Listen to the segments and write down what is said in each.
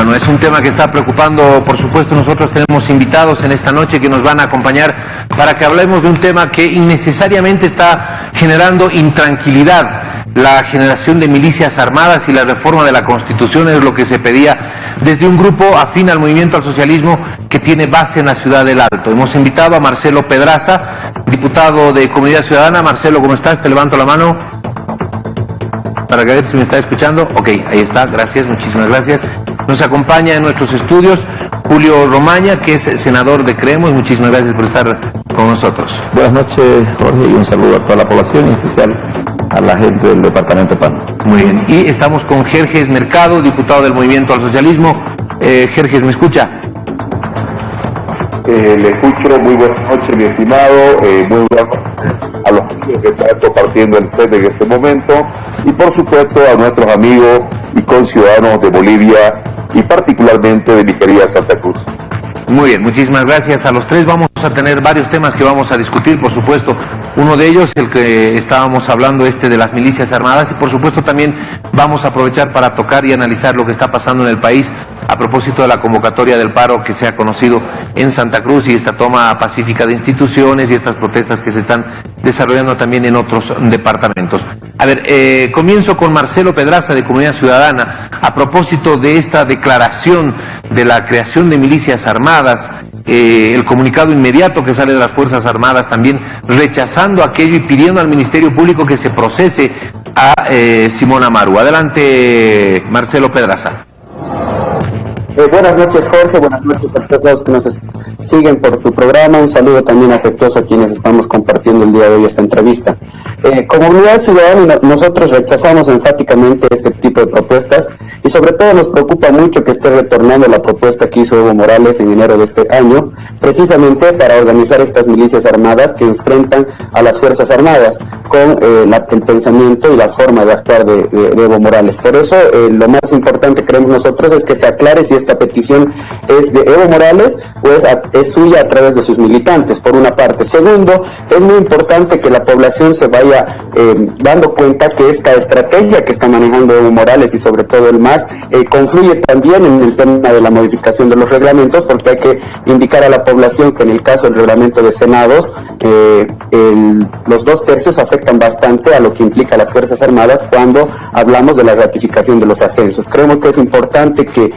Bueno, es un tema que está preocupando, por supuesto. Nosotros tenemos invitados en esta noche que nos van a acompañar para que hablemos de un tema que innecesariamente está generando intranquilidad. La generación de milicias armadas y la reforma de la Constitución es lo que se pedía desde un grupo afín al movimiento al socialismo que tiene base en la ciudad del Alto. Hemos invitado a Marcelo Pedraza, diputado de Comunidad Ciudadana. Marcelo, ¿cómo estás? Te levanto la mano para que ver si me está escuchando. Ok, ahí está, gracias, muchísimas gracias. Nos acompaña en nuestros estudios Julio Romaña, que es senador de Creemos. Muchísimas gracias por estar con nosotros. Buenas noches, Jorge, y un saludo a toda la población, en especial a la gente del departamento de Pano. Muy bien, y estamos con Jerjes Mercado, diputado del Movimiento al Socialismo. Jerjes, ¿me escucha? Le escucho. Muy buenas noches, mi estimado. Muy buenas noches a los amigos que están compartiendo el set en este momento, y por supuesto a nuestros amigos y conciudadanos de Bolivia y particularmente de mi querida Santa Cruz. Muy bien, muchísimas gracias a los tres. Vamos a tener varios temas que vamos a discutir, por supuesto. Uno de ellos, el que estábamos hablando, de las milicias armadas, y por supuesto también vamos a aprovechar para tocar y analizar lo que está pasando en el país a propósito de la convocatoria del paro que se ha conocido en Santa Cruz y esta toma pacífica de instituciones y estas protestas que se están desarrollando también en otros departamentos. A ver, comienzo con Marcelo Pedraza de Comunidad Ciudadana a propósito de esta declaración de la creación de milicias armadas. El comunicado inmediato que sale de las Fuerzas Armadas también rechazando aquello y pidiendo al Ministerio Público que se procese a Simón Amaru. Adelante, Marcelo Pedraza. Buenas noches, Jorge, buenas noches a todos los que nos siguen por tu programa. Un saludo también afectuoso a quienes estamos compartiendo el día de hoy esta entrevista. Como Unidad Ciudadana, nosotros rechazamos enfáticamente este tipo de propuestas, y sobre todo nos preocupa mucho que esté retornando la propuesta que hizo Evo Morales en enero de este año, precisamente para organizar estas milicias armadas que enfrentan a las Fuerzas Armadas con el pensamiento y la forma de actuar de Evo Morales. Por eso, lo más importante, creemos nosotros, es que se aclare si esta petición es de Evo Morales o es suya a través de sus militantes, por una parte. Segundo, es muy importante que la población se vaya dando cuenta que esta estrategia que está manejando Evo Morales y sobre todo el MAS confluye también en el tema de la modificación de los reglamentos, porque hay que indicar a la población que en el caso del reglamento de senados, los 2/3 afectan bastante a lo que implica las Fuerzas Armadas cuando hablamos de la ratificación de los ascensos. Creemos que es importante que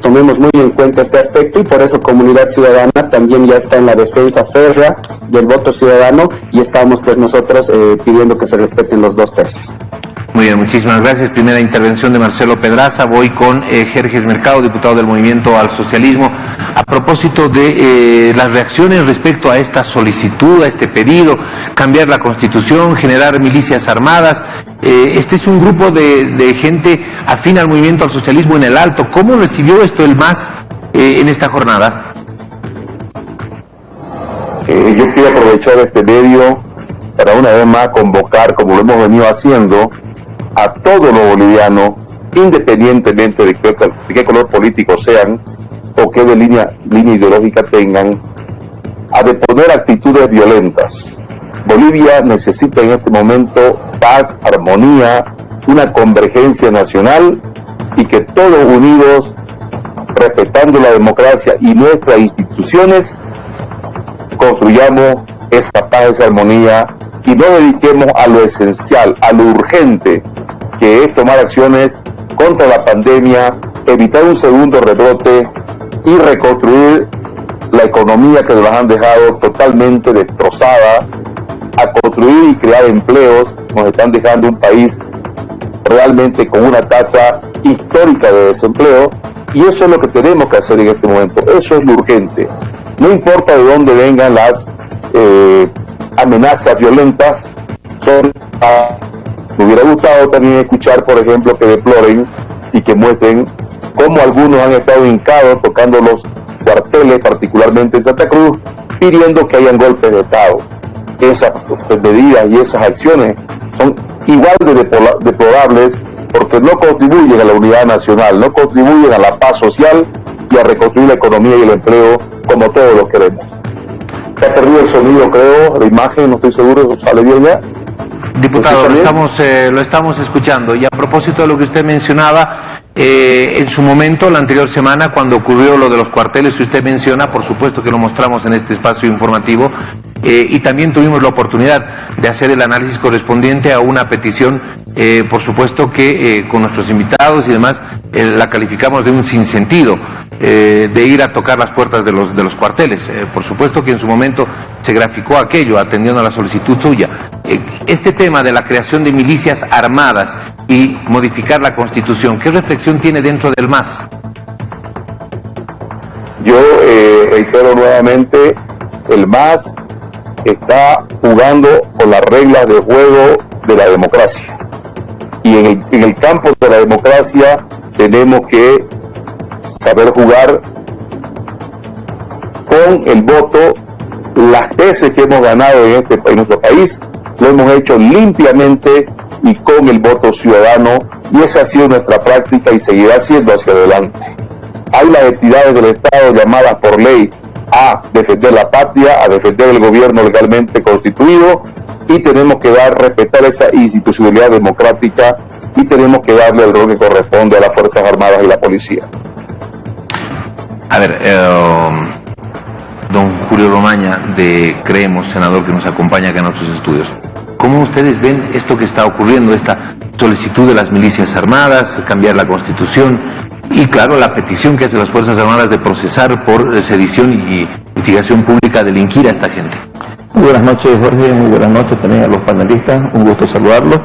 tomemos muy en cuenta este aspecto, y por eso Comunidad Ciudadana también ya está en la defensa férrea del voto ciudadano, y estamos pues nosotros pidiendo que se respeten los 2/3. Muy bien, muchísimas gracias. Primera intervención de Marcelo Pedraza. Voy con Jerjes Mercado, diputado del Movimiento al Socialismo. A propósito de las reacciones respecto a esta solicitud, a este pedido, cambiar la Constitución, generar milicias armadas. Este es un grupo de gente afín al Movimiento al Socialismo en el Alto. ¿Cómo recibió esto el MAS en esta jornada? Yo quiero aprovechar este medio para una vez más convocar, como lo hemos venido haciendo, a todos los bolivianos, independientemente de qué color político sean o qué línea ideológica tengan, a deponer actitudes violentas. Bolivia necesita en este momento paz, armonía, una convergencia nacional, y que todos unidos, respetando la democracia y nuestras instituciones, construyamos esa paz, esa armonía, y no dediquemos a lo esencial, a lo urgente, que es tomar acciones contra la pandemia, evitar un segundo rebrote y reconstruir la economía que nos han dejado totalmente destrozada, a construir y crear empleos. Nos están dejando un país realmente con una tasa histórica de desempleo, y eso es lo que tenemos que hacer en este momento. Eso es lo urgente. No importa de dónde vengan las amenazas violentas, me hubiera gustado también escuchar, por ejemplo, que deploren y que muestren cómo algunos han estado hincados tocando los cuarteles, particularmente en Santa Cruz, pidiendo que hayan golpes de Estado. Esas medidas y esas acciones son igual de deplorables, porque no contribuyen a la unidad nacional, no contribuyen a la paz social y a reconstruir la economía y el empleo como todos lo queremos. Se ha perdido el sonido, creo, la imagen, no estoy seguro, ¿sale bien ya? Diputado, lo estamos escuchando. Y a propósito de lo que usted mencionaba, en su momento, la anterior semana, cuando ocurrió lo de los cuarteles que usted menciona, por supuesto que lo mostramos en este espacio informativo, y también tuvimos la oportunidad de hacer el análisis correspondiente a una petición, por supuesto que con nuestros invitados y demás, la calificamos de un sinsentido, de ir a tocar las puertas de los cuarteles. Por supuesto que en su momento se graficó aquello, atendiendo a la solicitud suya. Este tema de la creación de milicias armadas y modificar la Constitución, ¿qué reflexión tiene dentro del MAS? Yo reitero nuevamente, el MAS está jugando con las reglas de juego de la democracia. Y en el campo de la democracia tenemos que saber jugar con el voto. Las veces que hemos ganado en nuestro país, lo hemos hecho limpiamente y con el voto ciudadano, y esa ha sido nuestra práctica y seguirá siendo hacia adelante. Hay las entidades del Estado llamadas por ley a defender la patria, a defender el gobierno legalmente constituido, y tenemos que respetar esa institucionalidad democrática, y tenemos que darle el rol que corresponde a las Fuerzas Armadas y la Policía. A ver, don Julio Romaña, de Creemos, senador que nos acompaña acá en nuestros estudios, ¿cómo ustedes ven esto que está ocurriendo, esta solicitud de las milicias armadas, cambiar la Constitución, y claro, la petición que hacen las Fuerzas Armadas de procesar por sedición y instigación pública, delinquir a esta gente? Muy buenas noches, Jorge, muy buenas noches también a los panelistas, un gusto saludarlos.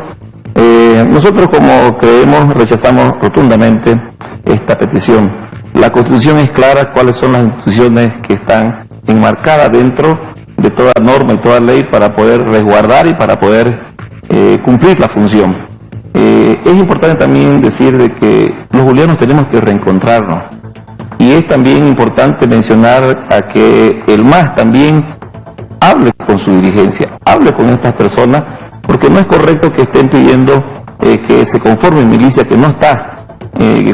Nosotros, como Creemos, rechazamos rotundamente esta petición. La Constitución es clara cuáles son las instituciones que están enmarcadas dentro de toda norma y toda ley para poder resguardar y para poder cumplir la función. Es importante también decir de que los bolivianos tenemos que reencontrarnos, y es también importante mencionar a que el MAS también hable con su dirigencia, hable con estas personas, porque no es correcto que estén pidiendo que se conforme milicia que no está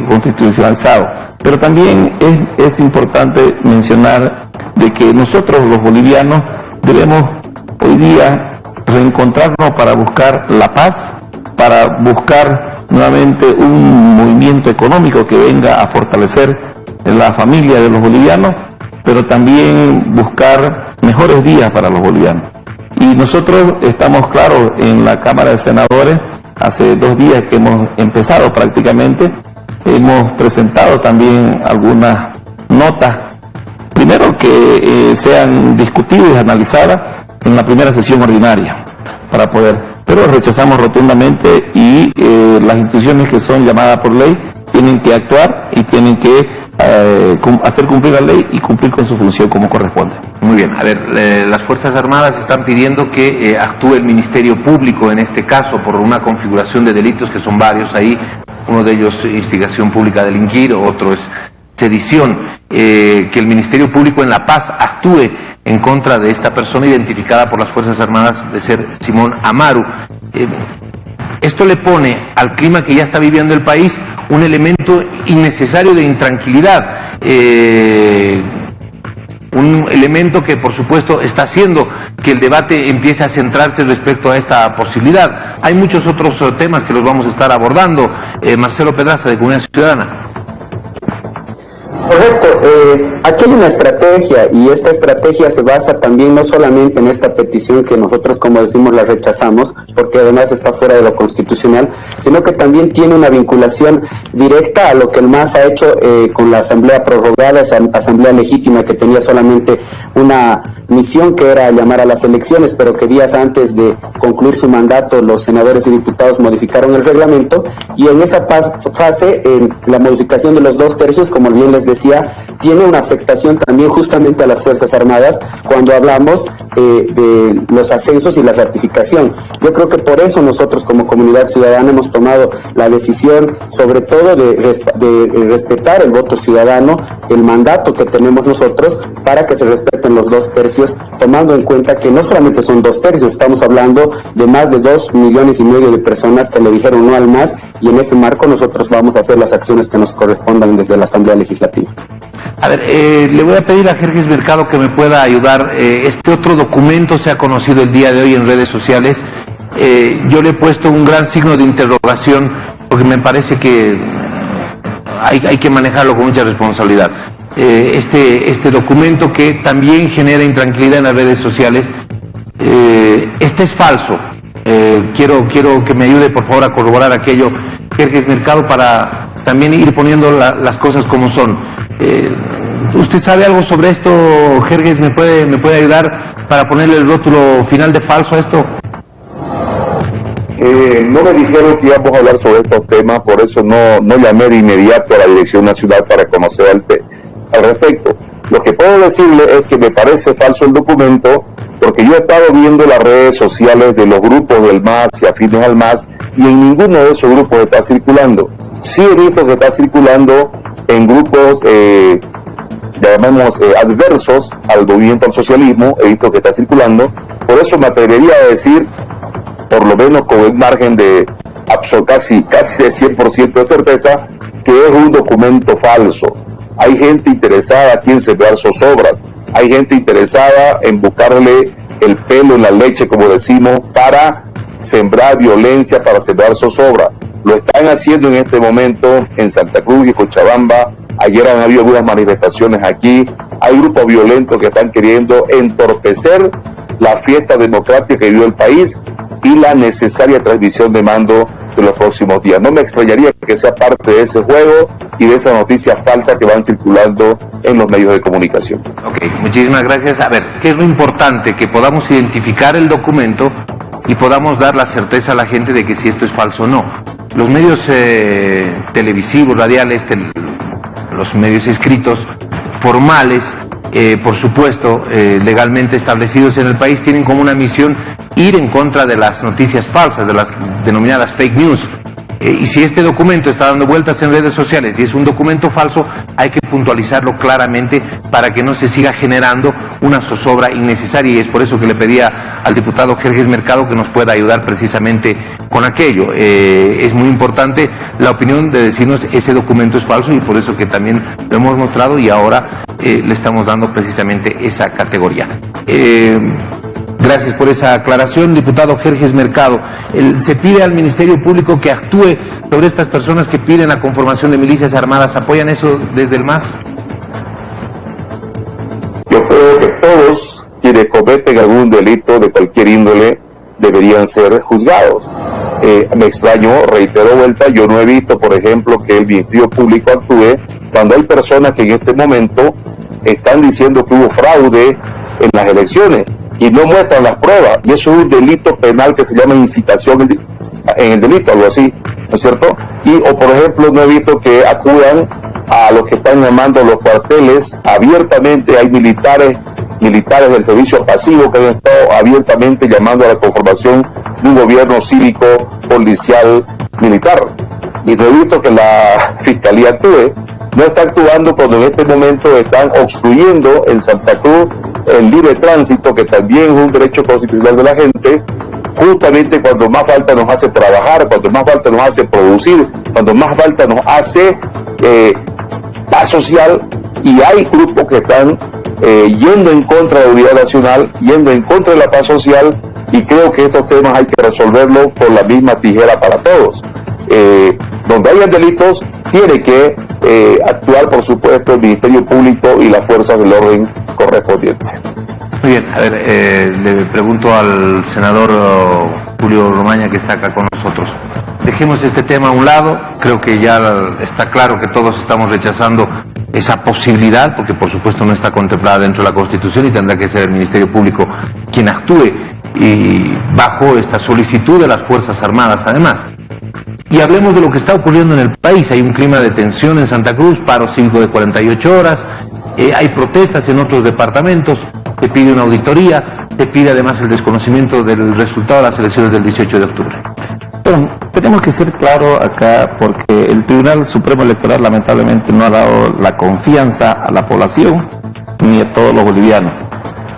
constitucionalizado. Pero también es importante mencionar de que nosotros los bolivianos debemos hoy día reencontrarnos para buscar la paz, para buscar nuevamente un movimiento económico que venga a fortalecer la familia de los bolivianos, pero también buscar mejores días para los bolivianos. Y nosotros estamos claros en la Cámara de Senadores, hace 2 días que hemos empezado prácticamente, hemos presentado también algunas notas, primero que sean discutidas y analizadas en la primera sesión ordinaria, para poder, pero rechazamos rotundamente, y las instituciones que son llamadas por ley tienen que actuar y tienen que hacer cumplir la ley y cumplir con su función como corresponde. Muy bien, a ver, las Fuerzas Armadas están pidiendo que actúe el Ministerio Público en este caso por una configuración de delitos que son varios ahí, uno de ellos instigación pública a delinquir, otro es sedición, que el Ministerio Público en La Paz actúe en contra de esta persona identificada por las Fuerzas Armadas de ser Simón Amaru. Esto le pone al clima que ya está viviendo el país un elemento innecesario de intranquilidad, un elemento que por supuesto está haciendo que el debate empiece a centrarse respecto a esta posibilidad. Hay muchos otros temas que los vamos a estar abordando. Marcelo Pedraza, de Comunidad Ciudadana. Correcto, aquí hay una estrategia, y esta estrategia se basa también no solamente en esta petición que nosotros, como decimos, la rechazamos, porque además está fuera de lo constitucional, sino que también tiene una vinculación directa a lo que el MAS ha hecho con la asamblea prorrogada, esa asamblea legítima que tenía solamente una misión, que era llamar a las elecciones, pero que días antes de concluir su mandato los senadores y diputados modificaron el reglamento, y en esa fase la modificación de los 2/3, como bien les decía, tiene una afectación también justamente a las Fuerzas Armadas cuando hablamos de los ascensos y la ratificación. Yo creo que por eso nosotros como comunidad ciudadana hemos tomado la decisión, sobre todo de respetar el voto ciudadano, el mandato que tenemos nosotros, para que se respeten los 2/3, tomando en cuenta que no solamente son 2/3, estamos hablando de más de 2,5 millones de personas que le dijeron no al MAS, y en ese marco nosotros vamos a hacer las acciones que nos correspondan desde la Asamblea Legislativa. A ver, le voy a pedir a Jerjes Mercado que me pueda ayudar. Este otro documento se ha conocido el día de hoy en redes sociales, yo le he puesto un gran signo de interrogación porque me parece que hay que manejarlo con mucha responsabilidad. Este documento que también genera intranquilidad en las redes sociales, este es falso. Quiero que me ayude por favor a corroborar aquello, Jerjes Mercado, para también ir poniendo las cosas como son. ¿Usted sabe algo sobre esto, Jerjes? ¿Me puede ayudar para ponerle el rótulo final de falso a esto? No me dijeron que íbamos a hablar sobre estos temas, por eso no llamé de inmediato a la Dirección Nacional para conocer al respecto. Lo que puedo decirle es que me parece falso el documento, porque yo he estado viendo las redes sociales de los grupos del MAS y afines al MAS, y en ninguno de esos grupos está circulando. Sí he visto que está circulando en grupos, llamemos adversos al movimiento al socialismo, he visto que está circulando, por eso me atrevería a decir, por lo menos con un margen de casi de 100% de certeza, que es un documento falso. Hay gente interesada aquí en sembrar zozobras, hay gente interesada en buscarle el pelo en la leche, como decimos, para sembrar violencia, para sembrar zozobra. Lo están haciendo en este momento en Santa Cruz y Cochabamba. Ayer han habido algunas manifestaciones aquí. Hay grupos violentos que están queriendo entorpecer la fiesta democrática que vive el país y la necesaria transmisión de mando de los próximos días. No me extrañaría que sea parte de ese juego y de esa noticia falsa que van circulando en los medios de comunicación. Ok, muchísimas gracias. A ver, ¿qué es lo importante? Que podamos identificar el documento y podamos dar la certeza a la gente de que si esto es falso o no. Los medios televisivos, radiales, los medios escritos, formales, por supuesto, legalmente establecidos en el país, tienen como una misión ir en contra de las noticias falsas, de las denominadas fake news. Y si este documento está dando vueltas en redes sociales y es un documento falso, hay que puntualizarlo claramente para que no se siga generando una zozobra innecesaria, y es por eso que le pedía al diputado Jerjes Mercado que nos pueda ayudar precisamente con aquello. Es muy importante la opinión de decirnos ese documento es falso, y por eso que también lo hemos mostrado y ahora le estamos dando precisamente esa categoría. Gracias por esa aclaración, diputado Jerjes Mercado. Se pide al Ministerio Público que actúe sobre estas personas que piden la conformación de milicias armadas. ¿Apoyan eso desde el MAS? Yo creo que todos quienes cometen algún delito de cualquier índole deberían ser juzgados. Me extraño, reitero vuelta, yo no he visto, por ejemplo, que el Ministerio Público actúe cuando hay personas que en este momento están diciendo que hubo fraude en las elecciones y no muestran las pruebas, y eso es un delito penal que se llama incitación en el delito, algo así, ¿no es cierto? O por ejemplo, no he visto que acudan a los que están llamando los cuarteles abiertamente. Hay militares del servicio pasivo que han estado abiertamente llamando a la conformación de un gobierno cívico, policial, militar, y no he visto que la Fiscalía actúe. No está actuando cuando en este momento están obstruyendo en Santa Cruz el libre tránsito, que también es un derecho constitucional de la gente, justamente cuando más falta nos hace trabajar, cuando más falta nos hace producir, cuando más falta nos hace paz social, y hay grupos que están yendo en contra de la unidad nacional, yendo en contra de la paz social, y creo que estos temas hay que resolverlos con la misma tijera para todos. Donde hayan delitos, tiene que actuar, por supuesto, el Ministerio Público y las fuerzas del orden correspondientes. Muy bien, a ver, le pregunto al senador Julio Romaña, que está acá con nosotros. Dejemos este tema a un lado. Creo que ya está claro que todos estamos rechazando esa posibilidad, porque por supuesto no está contemplada dentro de la Constitución y tendrá que ser el Ministerio Público quien actúe, y bajo esta solicitud de las Fuerzas Armadas además. Y hablemos de lo que está ocurriendo en el país. Hay un clima de tensión en Santa Cruz, paro cívico de 48 horas, hay protestas en otros departamentos, se pide una auditoría, se pide además el desconocimiento del resultado de las elecciones del 18 de octubre. Bueno, tenemos que ser claros acá, porque el Tribunal Supremo Electoral lamentablemente no ha dado la confianza a la población ni a todos los bolivianos.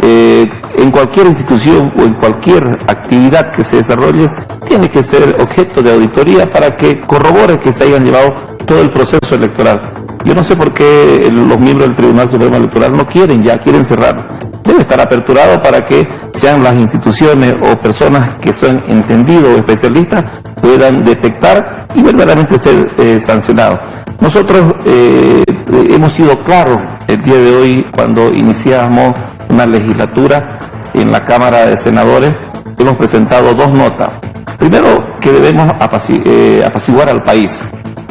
En cualquier institución o en cualquier actividad que se desarrolle, tiene que ser objeto de auditoría para que corrobore que se hayan llevado todo el proceso electoral. Yo no sé por qué los miembros del Tribunal Supremo Electoral no quieren cerrarlo. debe estar aperturado para que sean las instituciones o personas que son entendidos o especialistas puedan detectar y verdaderamente ser sancionados. Nosotros hemos sido claros el día de hoy cuando iniciamos una legislatura en la Cámara de Senadores. Hemos presentado 2 notas. Primero, que debemos apaciguar al país,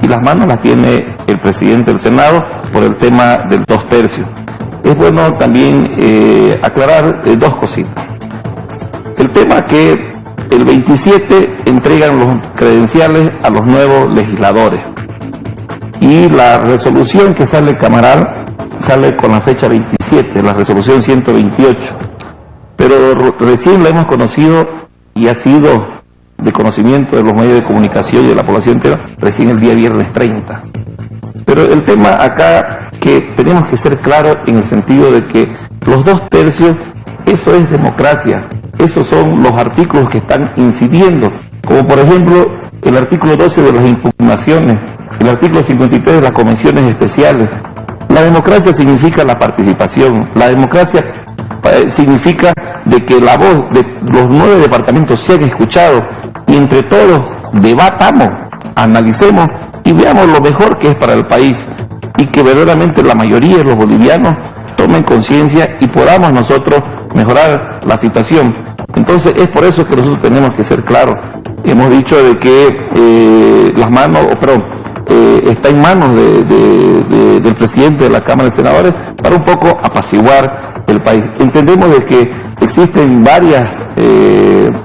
y las manos las tiene el presidente del Senado por el tema del 2/3. Es bueno también aclarar 2 cositas. El tema que el 27 entregan los credenciales a los nuevos legisladores, y la resolución que sale camaral sale con la fecha 27, la resolución 128, pero recién la hemos conocido y ha sido de conocimiento de los medios de comunicación y de la población entera recién el día viernes 30. Pero el tema acá que tenemos que ser claros en el sentido de que los 2/3, eso es democracia, esos son los artículos que están incidiendo, como por ejemplo el artículo 12 de las impugnaciones, el artículo 53 de las convenciones especiales. La democracia significa la participación, la democracia significa de que la voz de los 9 departamentos sea escuchado y entre todos debatamos, analicemos y veamos lo mejor que es para el país, y que verdaderamente la mayoría de los bolivianos tomen conciencia y podamos nosotros mejorar la situación. Entonces es por eso que nosotros tenemos que ser claros. Hemos dicho de que está en manos del presidente de la Cámara de Senadores para un poco apaciguar el país. Entendemos de que existen varias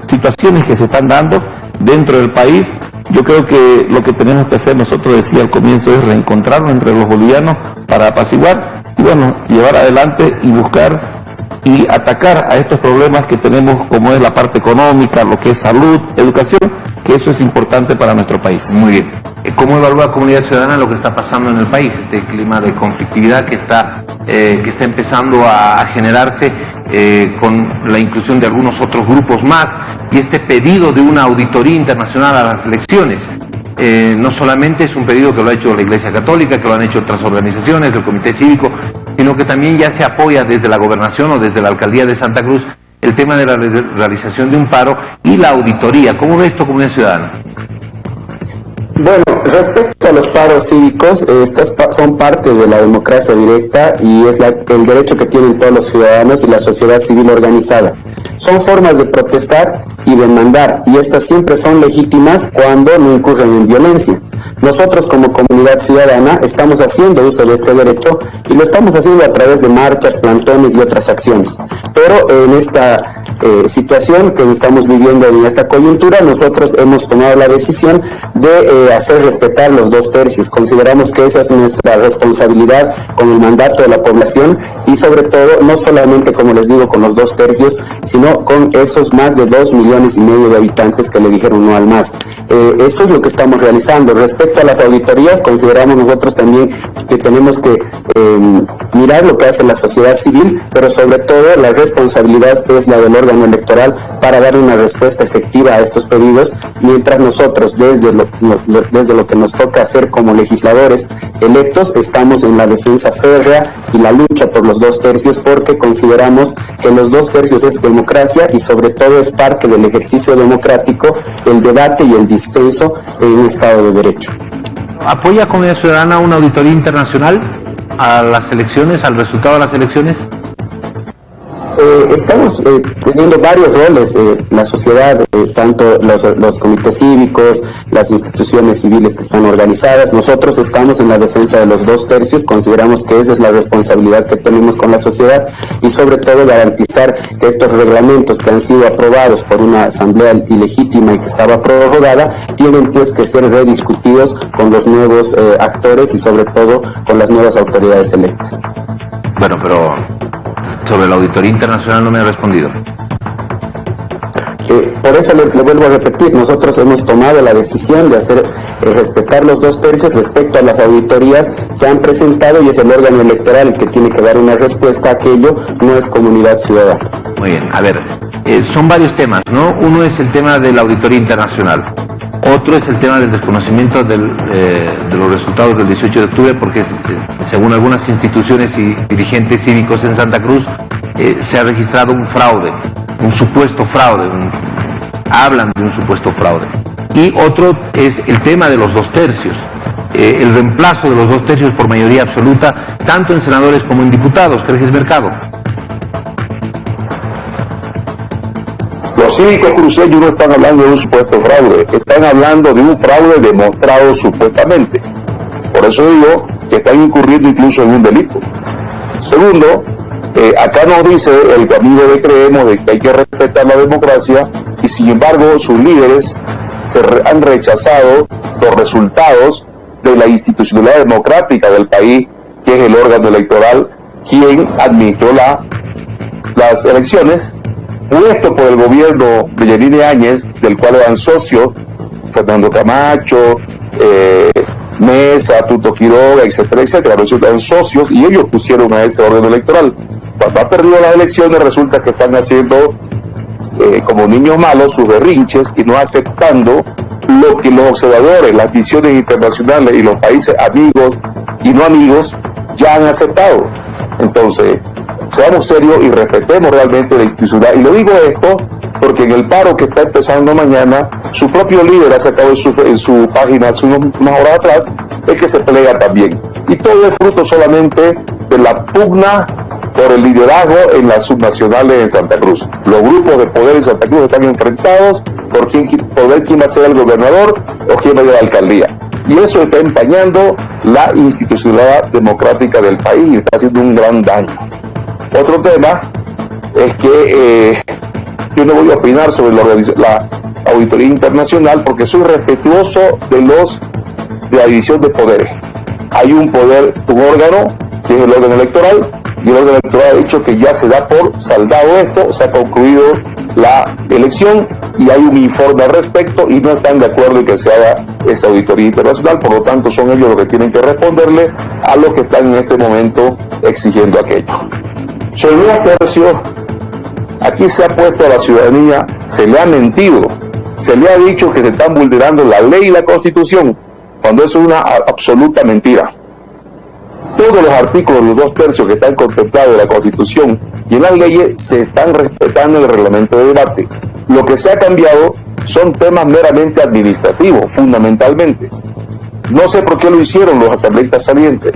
situaciones que se están dando dentro del país. Yo creo que lo que tenemos que hacer, nosotros decía al comienzo, es reencontrarnos entre los bolivianos para apaciguar y bueno, llevar adelante y buscar y atacar a estos problemas que tenemos, como es la parte económica, lo que es salud, educación, que eso es importante para nuestro país. Muy bien. ¿Cómo evalúa la comunidad ciudadana lo que está pasando en el país? Este clima de conflictividad que está empezando a generarse con la inclusión de algunos otros grupos más, y este pedido de una auditoría internacional a las elecciones. No solamente es un pedido que lo ha hecho la Iglesia Católica, que lo han hecho otras organizaciones, el Comité Cívico, sino que también ya se apoya desde la Gobernación o desde la Alcaldía de Santa Cruz el tema de la realización de un paro y la auditoría. ¿Cómo ve esto, comunidad ciudadana? Bueno, respecto a los paros cívicos, estas son parte de la democracia directa y es el derecho que tienen todos los ciudadanos y la sociedad civil organizada. Son formas de protestar y demandar, y estas siempre son legítimas cuando no incurren en violencia. Nosotros como comunidad ciudadana estamos haciendo uso de este derecho y lo estamos haciendo a través de marchas, plantones y otras acciones. Pero en esta situación que estamos viviendo en esta coyuntura, nosotros hemos tomado la decisión de hacer respetar los 2/3. Consideramos que esa es nuestra responsabilidad con el mandato de la población y sobre todo, no solamente, como les digo, con los 2/3, sino con esos más de 2,5 millones de habitantes que le dijeron no al MAS. Eso es lo que estamos realizando. Respecto a las auditorías, consideramos nosotros también que tenemos que mirar lo que hace la sociedad civil, pero sobre todo la responsabilidad es la del órgano electoral para dar una respuesta efectiva a estos pedidos, mientras nosotros desde lo que nos toca hacer como legisladores electos estamos en la defensa férrea y la lucha por los 2/3, porque consideramos que los 2/3 es democracia y sobre todo es parte del ejercicio democrático el debate y el distenso en un Estado de Derecho. ¿Apoya Comunidad Ciudadana una auditoría internacional a las elecciones, al resultado de las elecciones? Estamos teniendo varios roles, la sociedad, tanto los comités cívicos, las instituciones civiles que están organizadas. Nosotros estamos en la defensa de los 2/3, consideramos que esa es la responsabilidad que tenemos con la sociedad y sobre todo garantizar que estos reglamentos que han sido aprobados por una asamblea ilegítima y que estaba prorrogada, tienen pues que ser rediscutidos con los nuevos actores y sobre todo con las nuevas autoridades electas. Bueno, pero sobre la auditoría internacional no me ha respondido. Por eso le vuelvo a repetir, nosotros hemos tomado la decisión de hacer respetar los 2/3. Respecto a las auditorías, se han presentado y es el órgano electoral el que tiene que dar una respuesta a aquello, no es comunidad ciudadana. Muy bien, a ver, son varios temas, ¿no? Uno es el tema de la auditoría internacional. Otro es el tema del desconocimiento de los resultados del 18 de octubre, porque según algunas instituciones y dirigentes cívicos en Santa Cruz, se ha registrado un fraude, un supuesto fraude, hablan de un supuesto fraude. Y otro es el tema de los 2 tercios, el reemplazo de los 2 tercios por mayoría absoluta, tanto en senadores como en diputados. Jorge Mercado. Los cívicos cruceños no están hablando de un supuesto fraude, están hablando de un fraude demostrado supuestamente. Por eso digo que están incurriendo incluso en un delito. Segundo, acá nos dice el camino de creemos de que hay que respetar la democracia y sin embargo sus líderes han rechazado los resultados de la institucionalidad democrática del país, que es el órgano electoral quien administró las elecciones, puesto por el gobierno de Yanine Áñez, del cual eran socios Fernando Camacho, Mesa, Tuto Quiroga, etcétera, etcétera. Resultan socios y ellos pusieron a ese órgano electoral. Cuando ha perdido las elecciones resulta que están haciendo como niños malos sus berrinches y no aceptando lo que los observadores, las visiones internacionales y los países amigos y no amigos ya han aceptado. Entonces, seamos serios y respetemos realmente la institucionalidad. Y le digo esto porque en el paro que está empezando mañana, su propio líder ha sacado en su página hace unas horas atrás, es que se plega también. Y todo es fruto solamente de la pugna por el liderazgo en las subnacionales en Santa Cruz. Los grupos de poder en Santa Cruz están enfrentados por ver quién va a ser el gobernador o quién va a ir a la alcaldía. Y eso está empañando la institucionalidad democrática del país y está haciendo un gran daño. Otro tema es que yo no voy a opinar sobre la auditoría internacional porque soy respetuoso de la división de poderes. Hay un órgano que es el órgano electoral y el órgano electoral ha dicho que ya se da por saldado esto, se ha concluido la elección y hay un informe al respecto y no están de acuerdo en que se haga esa auditoría internacional, por lo tanto son ellos los que tienen que responderle a los que están en este momento exigiendo aquello. Sobre los tercios, aquí se ha puesto a la ciudadanía, se le ha mentido, se le ha dicho que se están vulnerando la ley y la Constitución, cuando eso es una absoluta mentira. Todos los artículos de los 2 tercios que están contemplados en la Constitución y en las leyes se están respetando en el reglamento de debate. Lo que se ha cambiado son temas meramente administrativos, fundamentalmente. No sé por qué lo hicieron los asambleístas salientes,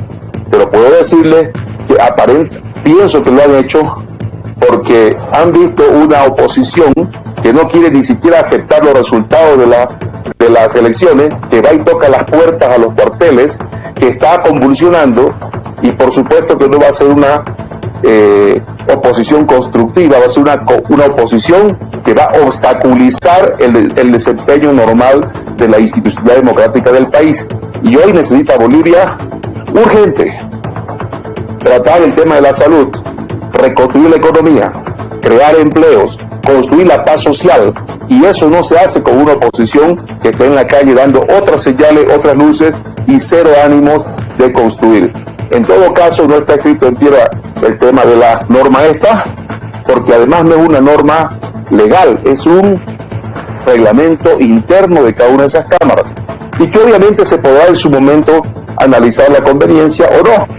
pero puedo decirles que pienso que lo han hecho porque han visto una oposición que no quiere ni siquiera aceptar los resultados de las elecciones, que va y toca las puertas a los cuarteles, que está convulsionando y por supuesto que no va a ser una oposición constructiva, va a ser una oposición que va a obstaculizar el desempeño normal de la institucionalidad democrática del país. Y hoy necesita Bolivia urgente tratar el tema de la salud, reconstruir la economía, crear empleos, construir la paz social, y eso no se hace con una oposición que está en la calle dando otras señales, otras luces y cero ánimos de construir. En todo caso, no está escrito en tierra el tema de la norma esta, porque además no es una norma legal, es un reglamento interno de cada una de esas cámaras, y que obviamente se podrá en su momento analizar la conveniencia o no.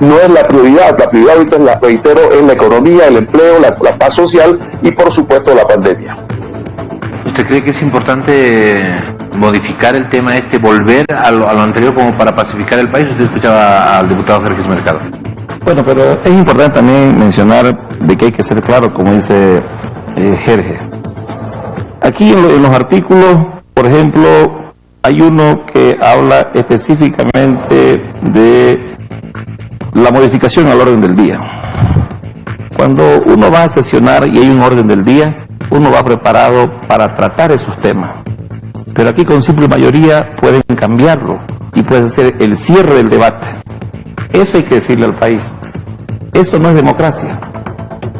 No es la prioridad ahorita es la economía, el empleo, la paz social y por supuesto la pandemia. ¿Usted cree que es importante modificar el tema volver a lo anterior como para pacificar el país? Usted escuchaba al diputado Jorge Mercado. Bueno, pero es importante también mencionar de que hay que ser claro, como dice Jorge. Aquí en los artículos, por ejemplo, hay uno que habla específicamente de la modificación al orden del día. Cuando uno va a sesionar y hay un orden del día, uno va preparado para tratar esos temas. Pero aquí con simple mayoría pueden cambiarlo y puede ser el cierre del debate. Eso hay que decirle al país. Eso no es democracia.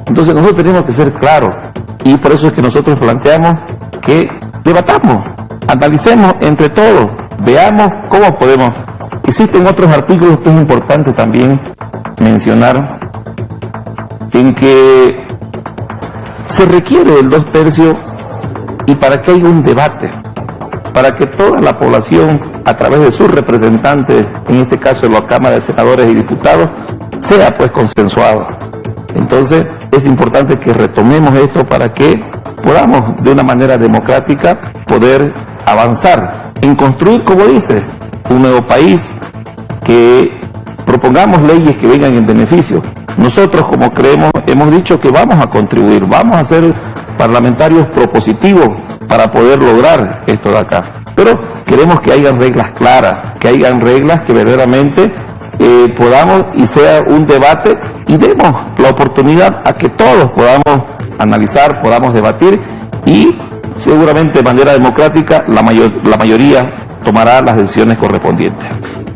Entonces nosotros tenemos que ser claros y por eso es que nosotros planteamos que debatamos, analicemos entre todos, veamos cómo podemos. Existen otros artículos que es importante también mencionar en que se requiere el 2 tercios y para que haya un debate, para que toda la población a través de sus representantes, en este caso en la Cámara de Senadores y Diputados, sea pues consensuado. Entonces es importante que retomemos esto para que podamos de una manera democrática poder avanzar en construir, como dice, un nuevo país, que propongamos leyes que vengan en beneficio. Nosotros, como creemos, hemos dicho que vamos a contribuir, vamos a ser parlamentarios propositivos para poder lograr esto de acá. Pero queremos que hayan reglas claras, que hayan reglas que verdaderamente podamos y sea un debate y demos la oportunidad a que todos podamos analizar, podamos debatir y seguramente de manera democrática la mayoría tomará las decisiones correspondientes.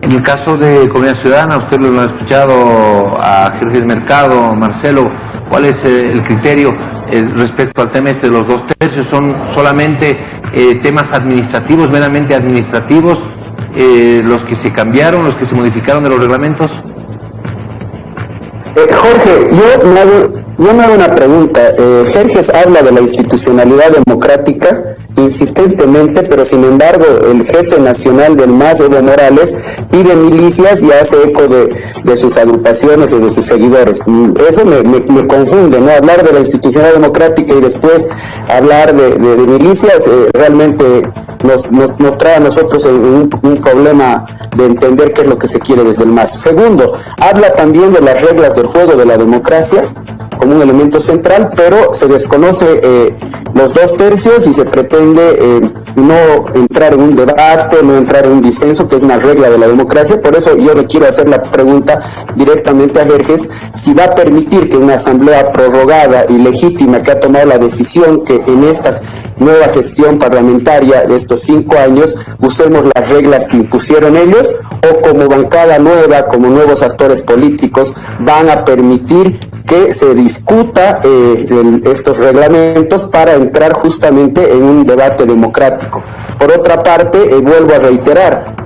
En el caso de Comunidad Ciudadana, usted lo ha escuchado a Jerjes Mercado, Marcelo, ¿cuál es el criterio respecto al tema de los 2/3? ¿Son solamente temas administrativos, meramente administrativos, los que se cambiaron, los que se modificaron de los reglamentos? Jorge, yo me hago una pregunta. Jerjes habla de la institucionalidad democrática insistentemente, pero sin embargo el jefe nacional del MAS, Evo Morales, pide milicias y hace eco de sus agrupaciones y de sus seguidores. Eso me confunde, ¿no? Hablar de la institucionalidad democrática y después hablar de milicias realmente nos trae a nosotros un problema de entender qué es lo que se quiere desde el MAS. Segundo, habla también de las reglas del juego de la democracia como un elemento central, pero se desconoce los 2/3 y se pretende no entrar en un debate, no entrar en un disenso, que es una regla de la democracia. Por eso yo le quiero hacer la pregunta directamente a Jerjes, si va a permitir que una asamblea prorrogada y legítima que ha tomado la decisión que en esta nueva gestión parlamentaria de estos 5 años usemos las reglas que impusieron ellos, o como bancada nueva, como nuevos actores políticos, van a permitir que se discuta estos reglamentos para entrar justamente en un debate democrático. Por otra parte, vuelvo a reiterar,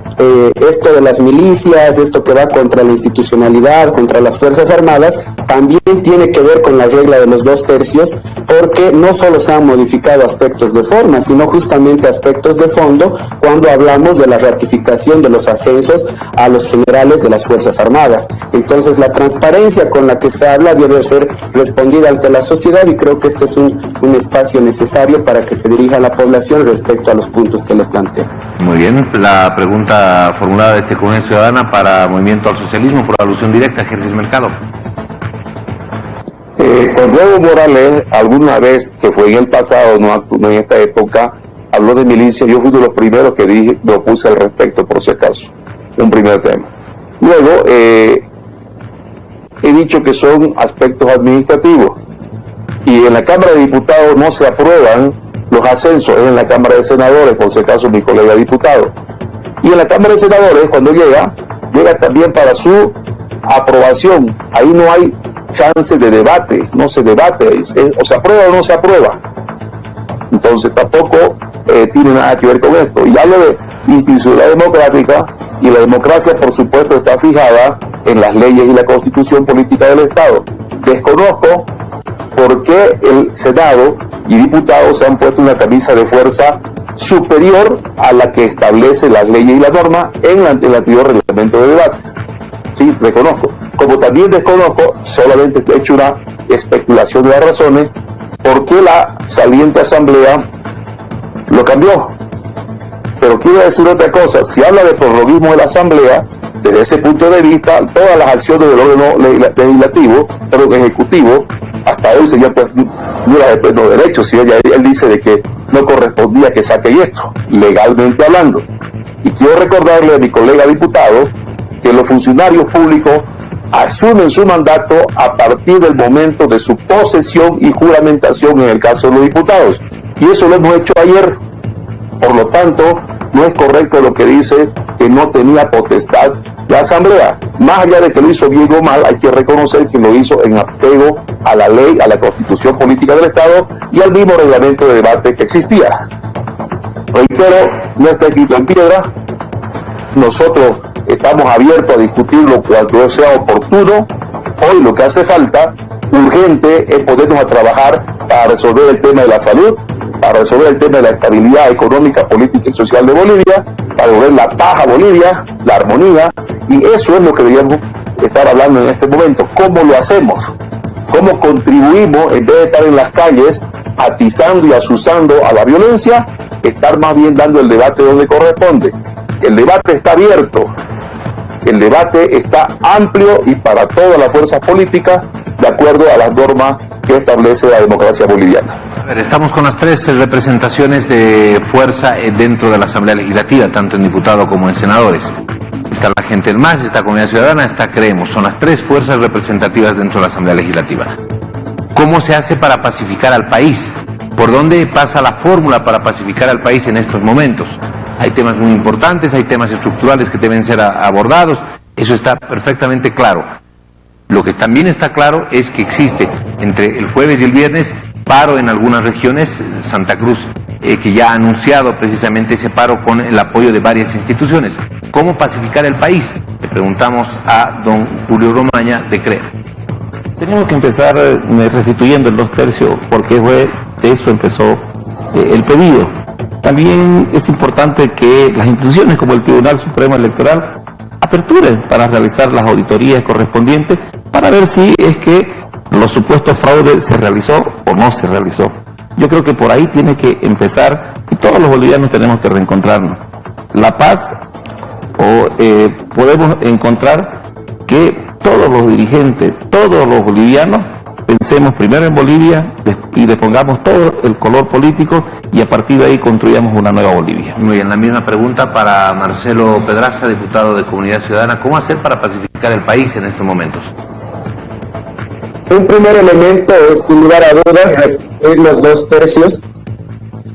esto de las milicias, esto que va contra la institucionalidad, contra las Fuerzas Armadas, también tiene que ver con la regla de los 2/3, porque no solo se han modificado aspectos de forma, sino justamente aspectos de fondo cuando hablamos de la ratificación de los ascensos a los generales de las Fuerzas Armadas. Entonces la transparencia con la que se habla debe ser respondida ante la sociedad, y creo que este es un espacio necesario para que se dirija a la población respecto a los puntos que le planteo. Muy bien, la pregunta formulada de Comunidad Ciudadana para Movimiento al Socialismo por alusión directa, Jerjes Mercado. Cuando Evo Morales, alguna vez, que fue en el pasado, no en esta época, habló de milicia, yo fui de los primeros que me opuse al respecto, por si acaso. Un primer tema. Luego, he dicho que son aspectos administrativos. Y en la Cámara de Diputados no se aprueban los ascensos, es en la Cámara de Senadores, por si acaso mi colega diputado. Y en la Cámara de Senadores, cuando llega también para su aprobación. Ahí no hay chance de debate, no se debate, o se aprueba o no se aprueba. Entonces tampoco tiene nada que ver con esto. Y hablo de institucionalidad democrática, y la democracia, por supuesto, está fijada en las leyes y la constitución política del Estado. Desconozco por qué el Senado y diputados se han puesto una camisa de fuerza superior a la que establece las leyes y la norma en el anterior reglamento de debates. Sí, reconozco. Como también desconozco, solamente he hecho una especulación de las razones, por qué la saliente asamblea lo cambió. Pero quiero decir otra cosa, si habla de prorroguismo de la asamblea, desde ese punto de vista, todas las acciones del órgano legislativo, pero ejecutivo, hasta hoy sería pues nulas de pleno derecho, si él dice de que no correspondía que saquen esto, legalmente hablando. Y quiero recordarle a mi colega diputado que los funcionarios públicos asumen su mandato a partir del momento de su posesión y juramentación en el caso de los diputados. Y eso lo hemos hecho ayer. Por lo tanto, no es correcto lo que dice que no tenía potestad la Asamblea. Más allá de que lo hizo bien o mal, hay que reconocer que lo hizo en apego a la ley, a la Constitución Política del Estado y al mismo reglamento de debate que existía. Reitero, no está escrito en piedra. Nosotros estamos abiertos a discutirlo cuando sea oportuno. Hoy lo que hace falta, urgente, es ponernos a trabajar para resolver el tema de la salud, para resolver el tema de la estabilidad económica, política y social de Bolivia, para volver la paz a Bolivia, la armonía, y eso es lo que deberíamos estar hablando en este momento. ¿Cómo lo hacemos? cómo contribuimos, en vez de estar en las calles atizando y azuzando a la violencia, estar más bien dando el debate donde corresponde. El debate está abierto, el debate está amplio y para todas las fuerzas políticas, de acuerdo a las normas que establece la democracia boliviana. Estamos con las tres representaciones de fuerza dentro de la Asamblea Legislativa, tanto en diputados como en senadores. Está la gente del MAS, está Comunidad Ciudadana, está Creemos. Son las tres fuerzas representativas dentro de la Asamblea Legislativa. ¿Cómo se hace para pacificar al país? ¿Por dónde pasa la fórmula para pacificar al país en estos momentos? Hay temas muy importantes, hay temas estructurales que deben ser abordados, eso está perfectamente claro. Lo que también está claro es que existe entre el jueves y el viernes paro en algunas regiones, Santa Cruz, que ya ha anunciado precisamente ese paro con el apoyo de varias instituciones. ¿Cómo pacificar el país? Le preguntamos a don Julio Romaña de CREA. Tenemos que empezar restituyendo el 2 tercios porque de eso empezó el pedido. También es importante que las instituciones como el Tribunal Supremo Electoral aperturen para realizar las auditorías correspondientes para ver si es que los supuestos fraudes se realizó o no se realizó. Yo creo que por ahí tiene que empezar y todos los bolivianos tenemos que reencontrarnos. La paz, podemos encontrar que todos los dirigentes, todos los bolivianos, pensemos primero en Bolivia y le pongamos todo el color político y a partir de ahí construyamos una nueva Bolivia. Muy bien, la misma pregunta para Marcelo Pedraza, diputado de Comunidad Ciudadana. ¿Cómo hacer para pacificar el país en estos momentos? Un primer elemento es, sin lugar a dudas, restituir los 2 tercios,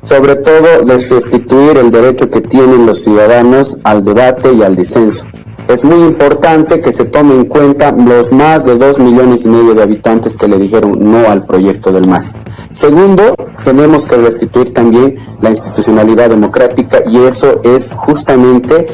sobre todo restituir el derecho que tienen los ciudadanos al debate y al disenso. Es muy importante que se tome en cuenta los más de 2,5 millones de habitantes que le dijeron no al proyecto del MAS. Segundo, tenemos que restituir también la institucionalidad democrática y eso es justamente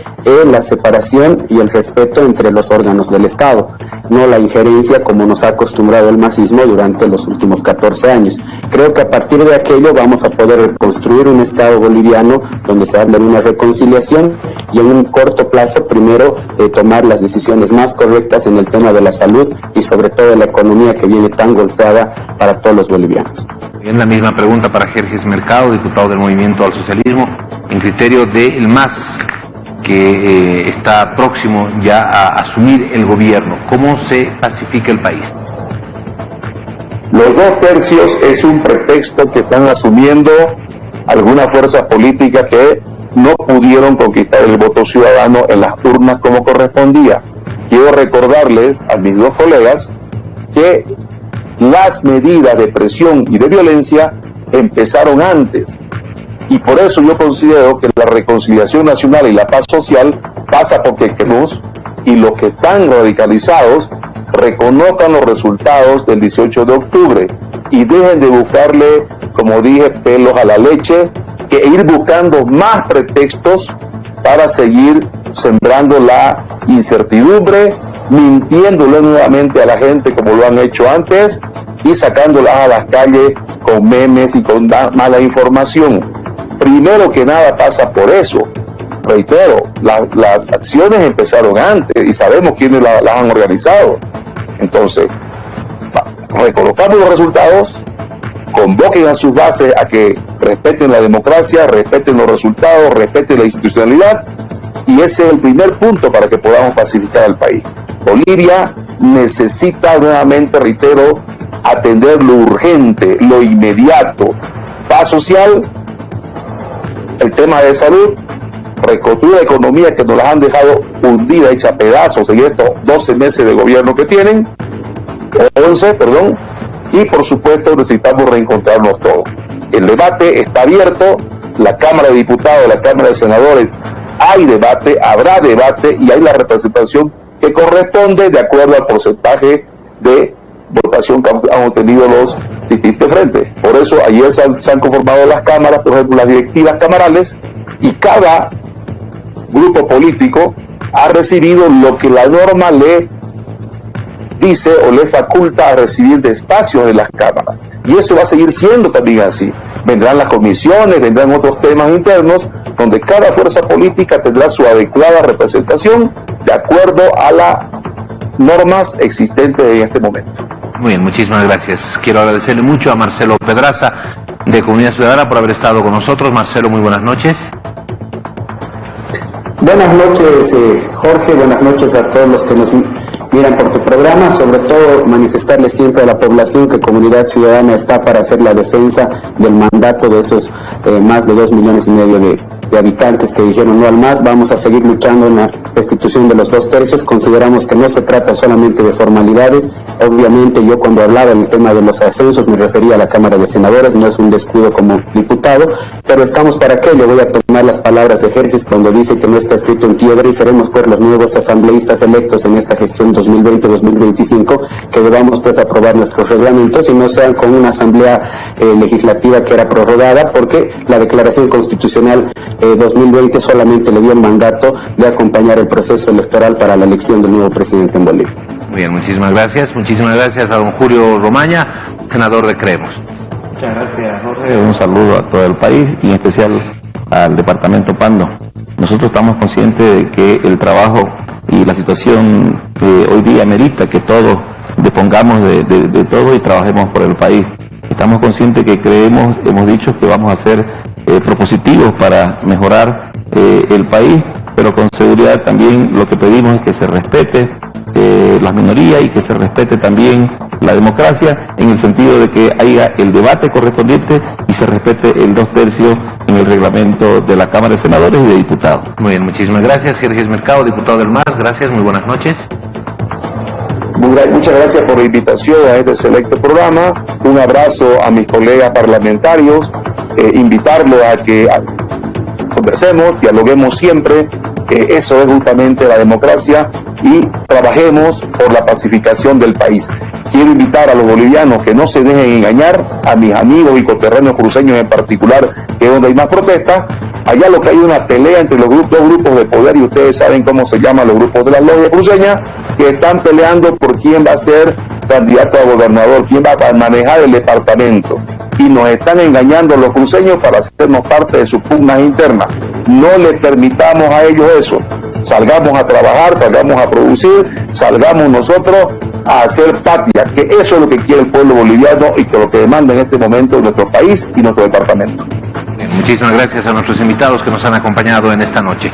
la separación y el respeto entre los órganos del Estado, no la injerencia como nos ha acostumbrado el masismo durante los últimos 14 años. Creo que a partir de aquello vamos a poder reconstruir un Estado boliviano donde se hable de una reconciliación y en un corto plazo primero tomar las decisiones más correctas en el tema de la salud y sobre todo la economía que viene tan golpeada para todos los bolivianos. Bien, la misma pregunta para Jerjes Mercado, diputado del Movimiento al Socialismo, en criterio del MAS, que está próximo ya a asumir el gobierno. ¿Cómo se pacifica el país? Los 2 tercios es un pretexto que están asumiendo algunas fuerzas políticas que no pudieron conquistar el voto ciudadano en las urnas como correspondía. Quiero recordarles a mis 2 colegas que las medidas de presión y de violencia empezaron antes. Y por eso yo considero que la reconciliación nacional y la paz social pasa porque queremos y los que están radicalizados reconozcan los resultados del 18 de octubre y dejen de buscarle, como dije, pelos a la leche, que ir buscando más pretextos para seguir sembrando la incertidumbre, mintiéndole nuevamente a la gente como lo han hecho antes y sacándola a las calles con memes y con mala información. Primero que nada pasa por eso. Reitero, las acciones empezaron antes y sabemos quiénes las han organizado. Entonces, recolocamos los resultados, convoquen a sus bases a que respeten la democracia, respeten los resultados, respeten la institucionalidad, y ese es el primer punto para que podamos pacificar al país. Bolivia necesita nuevamente, reitero, atender lo urgente, lo inmediato, paz social, el tema de salud, reconstruir la economía que nos las han dejado hundida, hecha pedazos en estos 12 meses de gobierno que tienen, 11, perdón, y por supuesto necesitamos reencontrarnos todos. El debate está abierto, la Cámara de Diputados, la Cámara de Senadores, hay debate, habrá debate y hay la representación que corresponde de acuerdo al porcentaje de votación que han obtenido los distintos frentes. Por eso ayer se han conformado las cámaras, por ejemplo las directivas camarales, y cada grupo político ha recibido lo que la norma le dice o le faculta a recibir de espacios de las cámaras. Y eso va a seguir siendo también así. Vendrán las comisiones, vendrán otros temas internos, donde cada fuerza política tendrá su adecuada representación de acuerdo a las normas existentes en este momento. Muy bien, muchísimas gracias. Quiero agradecerle mucho a Marcelo Pedraza de Comunidad Ciudadana por haber estado con nosotros. Marcelo, muy buenas noches. Buenas noches, Jorge, buenas noches a todos los que nos miran por tu programa. Sobre todo, manifestarle siempre a la población que Comunidad Ciudadana está para hacer la defensa del mandato de esos más de 2,5 millones de habitantes que dijeron no al MAS. Vamos a seguir luchando en la restitución de los 2 tercios. Consideramos que no se trata solamente de formalidades. Obviamente, yo cuando hablaba del tema de los ascensos me refería a la Cámara de Senadores, no es un descuido como diputado, pero estamos para aquello. Voy a tomar las palabras de Jerjes cuando dice que no está escrito en piedra y seremos pues los nuevos asambleístas electos en esta gestión 2020-2025 que debamos pues aprobar nuestros reglamentos y no sean con una asamblea legislativa que era prorrogada, porque la declaración constitucional 2020 solamente le dio el mandato de acompañar el proceso electoral para la elección del nuevo presidente en Bolivia. Bien, muchísimas gracias. Muchísimas gracias a don Julio Romaña, senador de Creemos. Muchas gracias, Jorge. Un saludo a todo el país y en especial al departamento Pando. Nosotros estamos conscientes de que el trabajo y la situación hoy día merita que todos depongamos de todo y trabajemos por el país. Estamos conscientes que hemos dicho que vamos a ser propositivos para mejorar el país, pero con seguridad también lo que pedimos es que se respete las minorías y que se respete también la democracia en el sentido de que haya el debate correspondiente y se respete el 2 tercios en el reglamento de la Cámara de Senadores y de Diputados. Muy bien, muchísimas gracias. Jerjes Mercado, diputado del MAS, gracias, muy buenas noches. Muchas gracias por la invitación a este selecto programa. Un abrazo a mis colegas parlamentarios, invitarlos a que conversemos, dialoguemos siempre. Eso es justamente la democracia y trabajemos por la pacificación del país. Quiero invitar a los bolivianos que no se dejen engañar, a mis amigos y coterráneos cruceños en particular, que es donde hay más protestas. Allá lo que hay una pelea entre los dos grupos de poder, y ustedes saben cómo se llaman los grupos de las logias cruceñas, que están peleando por quién va a ser candidato a gobernador, quién va a manejar el departamento. Y nos están engañando los cruceños para hacernos parte de sus pugnas internas. No le permitamos a ellos eso. Salgamos a trabajar, salgamos a producir, salgamos nosotros a hacer patria, que eso es lo que quiere el pueblo boliviano y que lo que demanda en este momento nuestro país y nuestro departamento. Bien, muchísimas gracias a nuestros invitados que nos han acompañado en esta noche.